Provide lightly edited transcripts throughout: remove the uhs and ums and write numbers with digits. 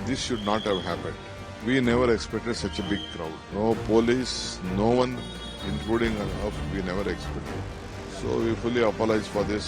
This should not have happened. We never expected such a big crowd. No police, no one, including us, we never expected. So we fully apologize for this.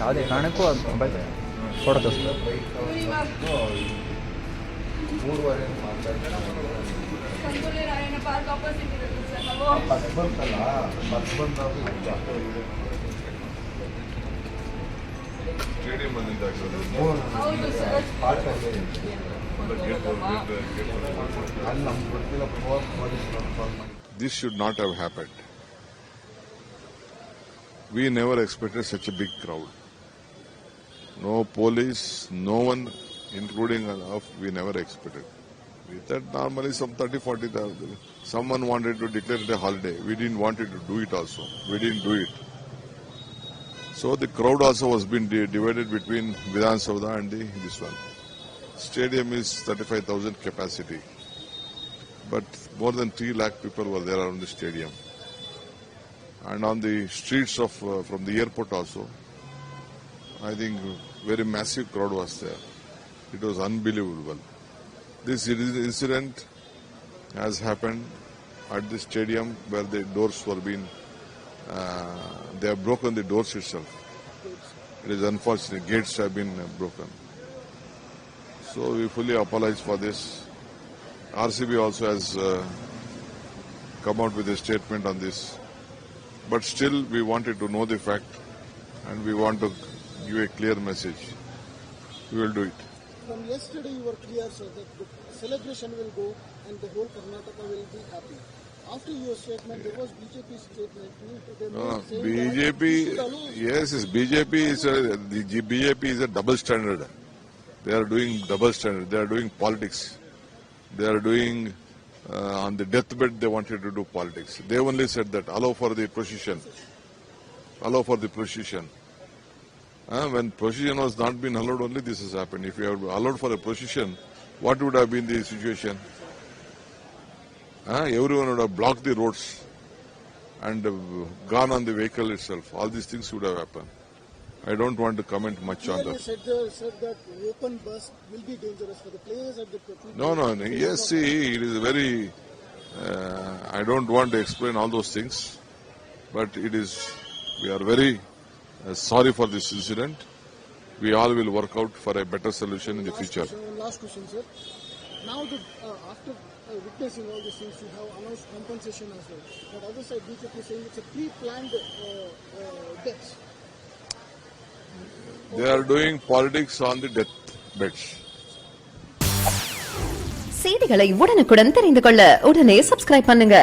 ಯಾವುದೇ ಕಾರಣಕ್ಕೂ photo ತೋರಿಸ್ತಾರೆ. This should not have happened. We never expected such a big crowd. No police, no one, including us, we never expected. We thought normally some 30-40,000. Someone wanted to declare it a holiday. We didn't want it to do it also. We didn't do it. So the crowd also was being divided between Vidhan Saudha and this one. Stadium is 35,000 capacity. But more than 3 lakh people were there around the stadium. And on the streets of from the airport also, I think very massive crowd was there. It was unbelievable. This incident has happened at the stadium where the doors were being, they have broken the doors itself. It is unfortunate, gates have been broken. So we fully apologize for this. RCB also has come out with a statement on this. But still, we wanted to know the fact and we want to give a clear message. We will do it. From yesterday, you were clear, sir, that the celebration will go and the whole Karnataka will be happy. After your statement, there was BJP statement. BJP, yes, BJP is BJP is a double standard. They are doing double standard. They are doing politics. They are doing. On the deathbed, they wanted to do politics. They only said that allow for the procession. Allow for the procession. When procession was not been allowed, only this has happened. If you have allowed for a procession, what would have been the situation? Everyone would have blocked the roads and gone on the vehicle itself. All these things would have happened. I don't want to comment much on that. Said that open bus will be dangerous for the players at the pitch. No. Yes, see, it is very. I don't want to explain all those things, but it is. We are very sorry for this incident. We all will work out for a better solution in the future. Last question, sir. Now, after witnessing all these things, you have announced compensation as well. But other side, BJP is saying it's a pre-planned death. They are doing politics on the death beds. செய்திகளை உடனுக்குடன் தெரிந்து கொள்ள உடனே subscribe பண்ணுங்க.